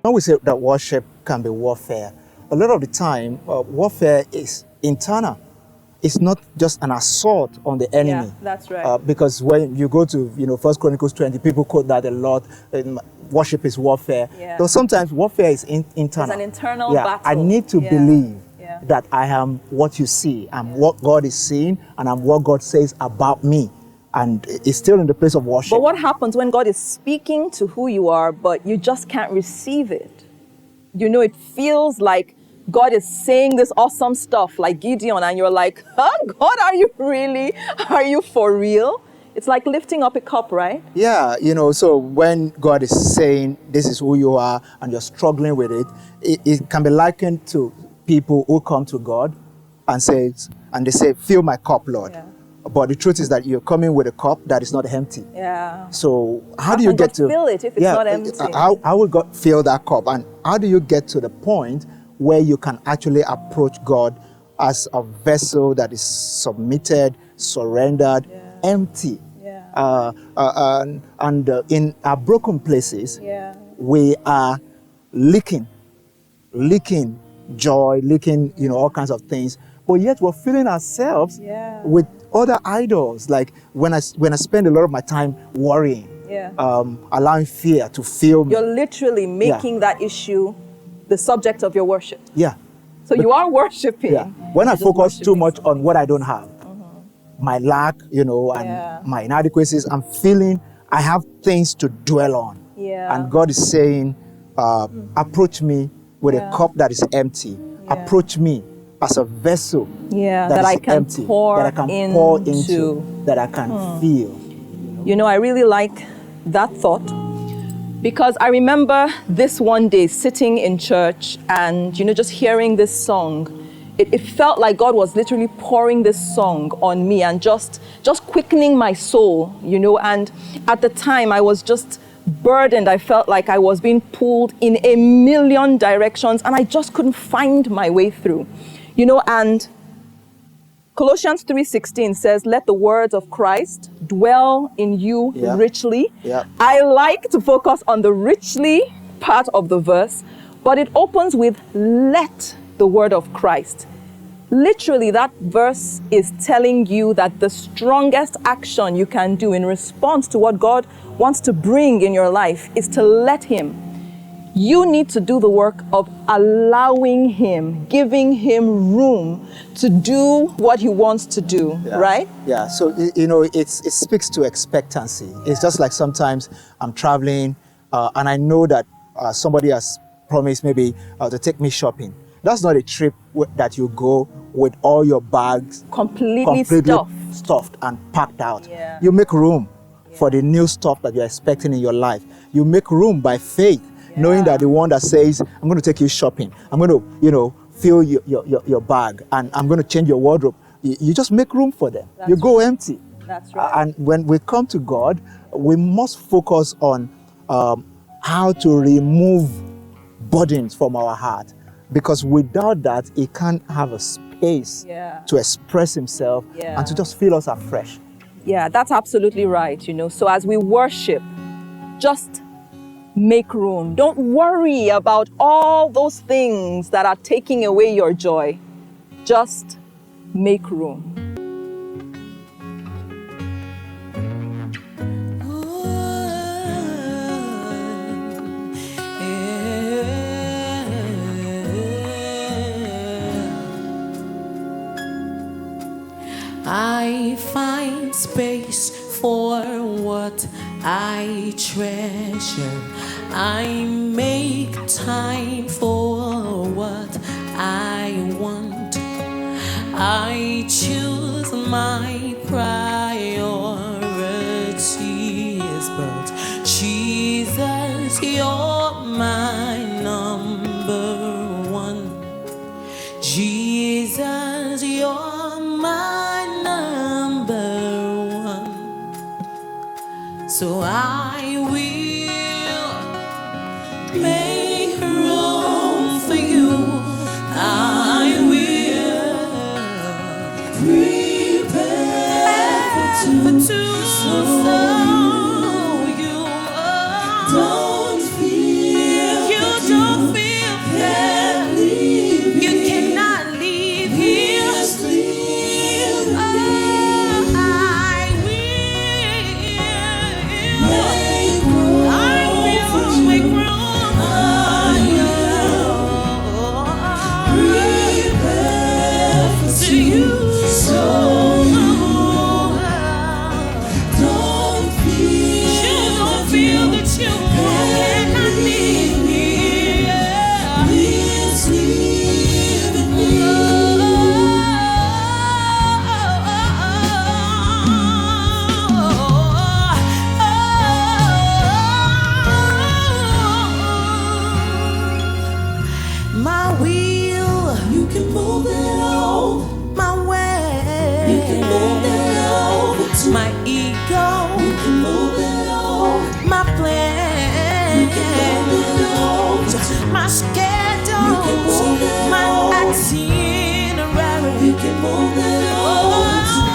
when we say that worship can be warfare, a lot of the time, warfare is internal. It's not just an assault on the enemy. Yeah, that's right. Because when you go to, 1 Chronicles 20, people quote that a lot. Worship is warfare. Yeah. So sometimes warfare is internal. It's an internal battle. I need to believe Yeah. that I am what you see. I'm what God is seeing, and I'm what God says about me. And it's still in the place of worship. But what happens when God is speaking to who you are, but you just can't receive it? It feels like God is saying this awesome stuff like Gideon, and you're like, huh, God, are you really? Are you for real? It's like lifting up a cup, right? Yeah, so when God is saying this is who you are and you're struggling with it, it can be likened to people who come to God and they say, fill my cup, Lord. Yeah. But the truth is that you're coming with a cup that is not empty. Yeah. So how do you get to fill it if it's not empty? How will God fill that cup? And how do you get to the point where you can actually approach God as a vessel that is submitted, surrendered, empty? Yeah. And in our broken places, Yeah. we are leaking joy, leaking, all kinds of things. But yet we're filling ourselves with other idols. Like when I spend a lot of my time worrying, allowing fear to fill me. You're literally making that issue the subject of your worship. Yeah. So you are worshiping. Yeah. When I focus too much on what I don't have, my lack, and my inadequacies, I'm feeling I have things to dwell on. Yeah. And God is saying, approach me with a cup that is empty. Yeah. Approach me as a vessel that I can empty, pour that I can pour into, that I can feel. I really like that thought, because I remember this one day sitting in church and, just hearing this song. It felt like God was literally pouring this song on me and just quickening my soul, and at the time I was just burdened. I felt like I was being pulled in a million directions and I just couldn't find my way through. And Colossians 3:16 says, let the words of Christ dwell in you richly. Yeah. I like to focus on the richly part of the verse, but it opens with let the word of Christ. Literally, that verse is telling you that the strongest action you can do in response to what God wants to bring in your life is to let Him. You need to do the work of allowing Him, giving Him room to do what He wants to do, right? Yeah, so, it speaks to expectancy. It's just like sometimes I'm traveling and I know that somebody has promised maybe to take me shopping. That's not a trip that you go with all your bags completely stuffed and packed out. Yeah. You make room for the new stuff that you're expecting in your life. You make room by faith, knowing that the one that says, I'm going to take you shopping, I'm going to, fill your bag, and I'm going to change your wardrobe. You just make room for them. That's you go empty. That's right. And when we come to God, we must focus on how to remove burdens from our heart. Because without that, He can't have a space to express Himself and to just feel us afresh. Yeah, that's absolutely right. So as we worship, just make room. Don't worry about all those things that are taking away your joy. Just make room. I find space for what I treasure. I make time for what I want. I choose my priorities, but Jesus, you're my number one. Jesus, you're my number one. So I will make room for you. I will prepare for two. So you don't fear. You don't You can move it all my way. You can move it over to my ego. You can move it all my plan. You can move it over to my schedule. You can move it my itinerary. You can move it over to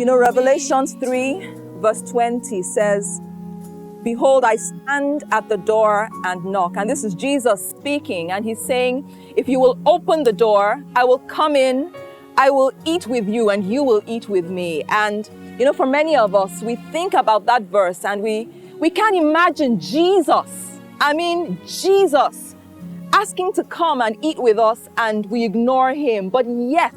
You know, Revelations 3 verse 20 says, behold, I stand at the door and knock. And this is Jesus speaking, and he's saying, if you will open the door, I will come in, I will eat with you, and you will eat with me. And, you know, for many of us, we think about that verse and we We can't imagine Jesus, Jesus, asking to come and eat with us and we ignore him. But yet,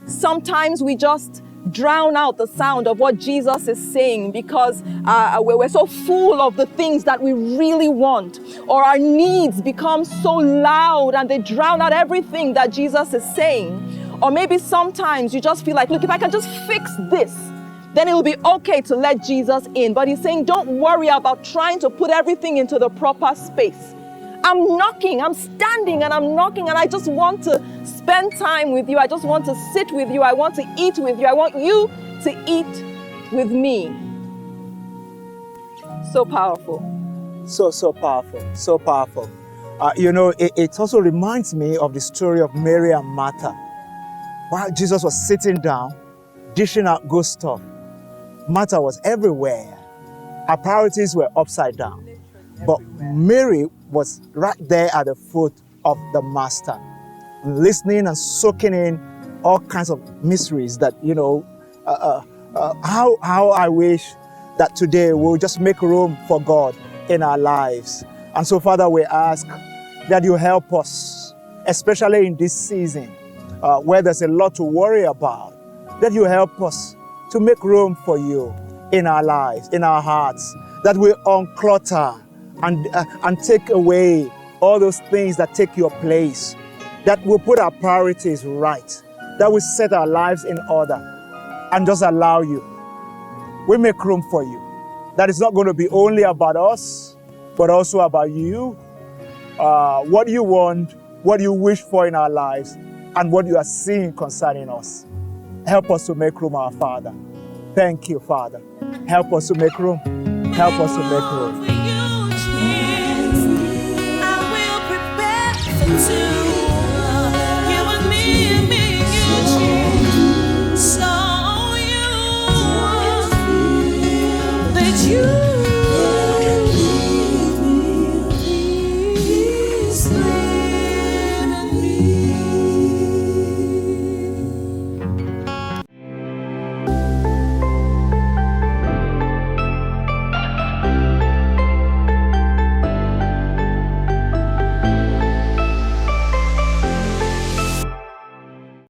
sometimes we just drown out the sound of what Jesus is saying because we're so full of the things that we really want, or our needs become so loud and they drown out everything that Jesus is saying. Or maybe sometimes you just feel like, look, if I can just fix this, then it will be okay to let Jesus in. But he's saying, don't worry about trying to put everything into the proper space. I'm knocking, I'm standing and I'm knocking, and I just want to spend time with you. I just want to sit with you. I want to eat with you. I want you to eat with me. So powerful. So powerful, so powerful. It also reminds me of the story of Mary and Martha. While Jesus was sitting down, dishing out good stuff, Martha was everywhere. Her priorities were upside down. But Mary was right there at the foot of the Master, listening and soaking in all kinds of mysteries that, how I wish that today we'll just make room for God in our lives. And so, Father, we ask that you help us, especially in this season where there's a lot to worry about, that you help us to make room for you in our lives, in our hearts, that we unclutter and take away all those things that take your place, that we put our priorities right, that we set our lives in order and just allow you. We make room for you. That is not going to be only about us, but also about you, what you want, what you wish for in our lives, and what you are seeing concerning us. Help us to make room, our Father. Thank you, Father. Help us to make room. Help us to make room. I will prepare for two.